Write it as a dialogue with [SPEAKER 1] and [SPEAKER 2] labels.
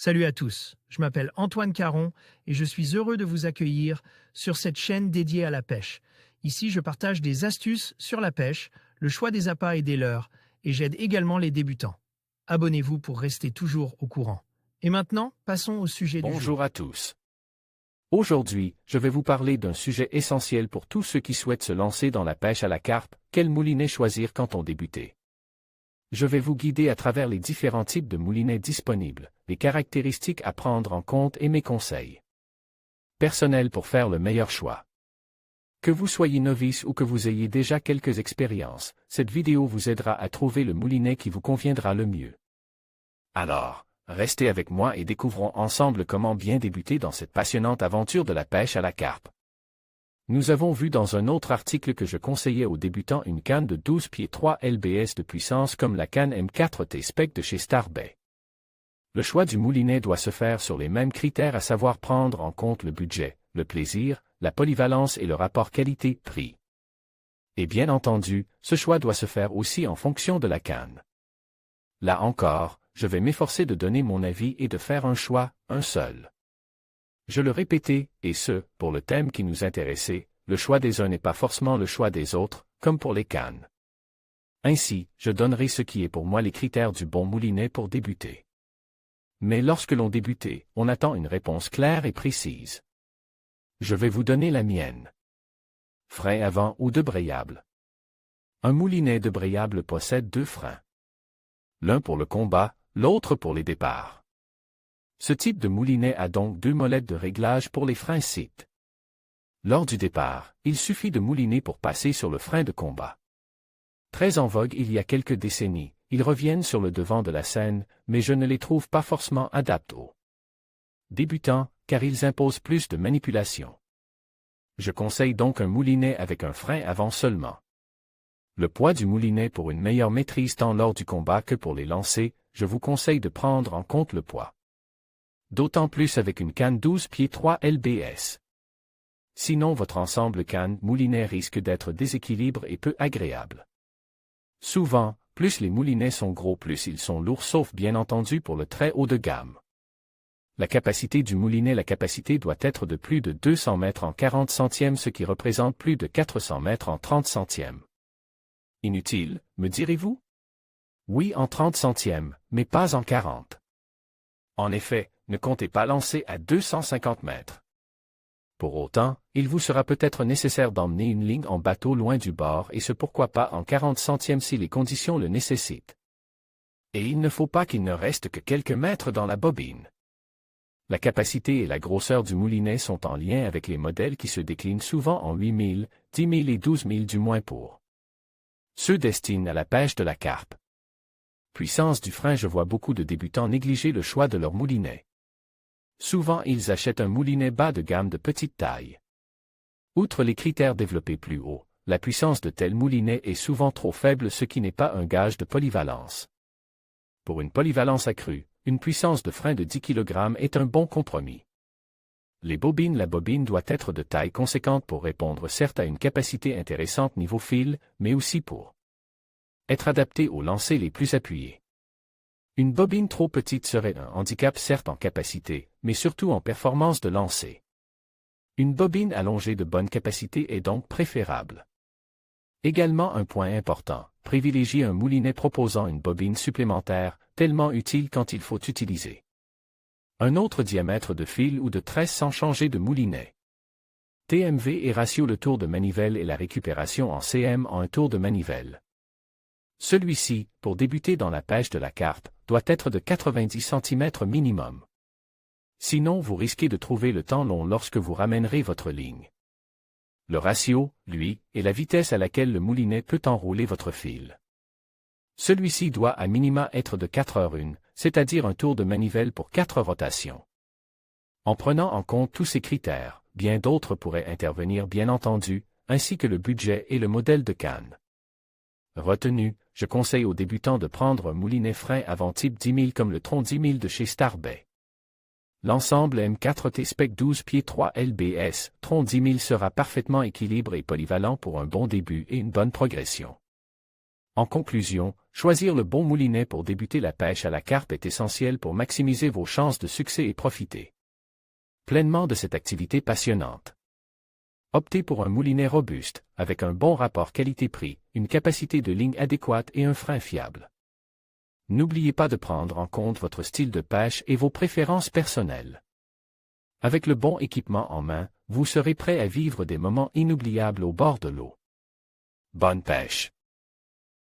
[SPEAKER 1] Salut à tous, je m'appelle Antoine Caron et je suis heureux de vous accueillir sur cette chaîne dédiée à la pêche. Ici, je partage des astuces sur la pêche, le choix des appâts et des leurres, et j'aide également les débutants. Abonnez-vous pour rester toujours au courant. Et maintenant, passons au sujet du jour.
[SPEAKER 2] Bonjour à tous. Aujourd'hui, je vais vous parler d'un sujet essentiel pour tous ceux qui souhaitent se lancer dans la pêche à la carpe, quel moulinet choisir quand on débute. Je vais vous guider à travers les différents types de moulinets disponibles, les caractéristiques à prendre en compte et mes conseils personnels pour faire le meilleur choix. Que vous soyez novice ou que vous ayez déjà quelques expériences, cette vidéo vous aidera à trouver le moulinet qui vous conviendra le mieux. Alors, restez avec moi et découvrons ensemble comment bien débuter dans cette passionnante aventure de la pêche à la carpe. Nous avons vu dans un autre article que je conseillais aux débutants une canne de 12 pieds 3 lbs de puissance comme la canne M4T Spec de chez Starbait. Le choix du moulinet doit se faire sur les mêmes critères, à savoir prendre en compte le budget, le plaisir, la polyvalence et le rapport qualité-prix. Et bien entendu, ce choix doit se faire aussi en fonction de la canne. Là encore, je vais m'efforcer de donner mon avis et de faire un choix, un seul. Je le répétais, et ce, pour le thème qui nous intéressait, le choix des uns n'est pas forcément le choix des autres, comme pour les cannes. Ainsi, je donnerai ce qui est pour moi les critères du bon moulinet pour débuter. Mais lorsque l'on débute, on attend une réponse claire et précise. Je vais vous donner la mienne. Frein avant ou débrayable. Un moulinet débrayable possède deux freins. L'un pour le combat, l'autre pour les départs. Ce type de moulinet a donc deux molettes de réglage pour les freins sites. Lors du départ, il suffit de mouliner pour passer sur le frein de combat. Très en vogue il y a quelques décennies, ils reviennent sur le devant de la scène, mais je ne les trouve pas forcément adaptés aux débutants, car ils imposent plus de manipulation. Je conseille donc un moulinet avec un frein avant seulement. Le poids du moulinet pour une meilleure maîtrise tant lors du combat que pour les lancers, je vous conseille de prendre en compte le poids. D'autant plus avec une canne 12 pieds 3 lbs. Sinon votre ensemble canne-moulinet risque d'être déséquilibré et peu agréable. Souvent, plus les moulinets sont gros plus ils sont lourds sauf bien entendu pour le très haut de gamme. La capacité du moulinet La capacité doit être de plus de 200 mètres en 40 centièmes ce qui représente plus de 400 mètres en 30 centièmes. Inutile, me direz-vous? Oui en 30 centièmes, mais pas en 40. En effet, ne comptez pas lancer à 250 mètres. Pour autant, il vous sera peut-être nécessaire d'emmener une ligne en bateau loin du bord et ce pourquoi pas en 40 centièmes si les conditions le nécessitent. Et il ne faut pas qu'il ne reste que quelques mètres dans la bobine. La capacité et la grosseur du moulinet sont en lien avec les modèles qui se déclinent souvent en 8000, 10 000 et 12 000 du moins pour ceux destinés à la pêche de la carpe. Puissance du frein. Je vois beaucoup de débutants négliger le choix de leur moulinet. Souvent ils achètent un moulinet bas de gamme de petite taille. Outre les critères développés plus haut, la puissance de tel moulinet est souvent trop faible ce qui n'est pas un gage de polyvalence. Pour une polyvalence accrue, une puissance de frein de 10 kg est un bon compromis. Les bobines. La bobine doit être de taille conséquente pour répondre certes à une capacité intéressante niveau fil, mais aussi pour être adaptée aux lancers les plus appuyés. Une bobine trop petite serait un handicap certes en capacité, mais surtout en performance de lancer. Une bobine allongée de bonne capacité est donc préférable. Également un point important, privilégiez un moulinet proposant une bobine supplémentaire, tellement utile quand il faut utiliser un autre diamètre de fil ou de tresse sans changer de moulinet. TMV et ratio. Le tour de manivelle et la récupération en cm en un tour de manivelle. Celui-ci, pour débuter dans la pêche de la carpe, doit être de 90 cm minimum. Sinon vous risquez de trouver le temps long lorsque vous ramènerez votre ligne. Le ratio, lui, est la vitesse à laquelle le moulinet peut enrouler votre fil. Celui-ci doit à minima être de 4h1, c'est-à-dire un tour de manivelle pour 4 rotations. En prenant en compte tous ces critères, bien d'autres pourraient intervenir bien entendu, ainsi que le budget et le modèle de canne. Retenu, je conseille aux débutants de prendre un moulinet frein avant type 10 000 comme le Tron 10 000 de chez Starbait. L'ensemble M4T Spec 12 pieds 3 lbs, Tron 10 000 sera parfaitement équilibré et polyvalent pour un bon début et une bonne progression. En conclusion, choisir le bon moulinet pour débuter la pêche à la carpe est essentiel pour maximiser vos chances de succès et profiter pleinement de cette activité passionnante. Optez pour un moulinet robuste, avec un bon rapport qualité-prix, une capacité de ligne adéquate et un frein fiable. N'oubliez pas de prendre en compte votre style de pêche et vos préférences personnelles. Avec le bon équipement en main, vous serez prêt à vivre des moments inoubliables au bord de l'eau. Bonne pêche!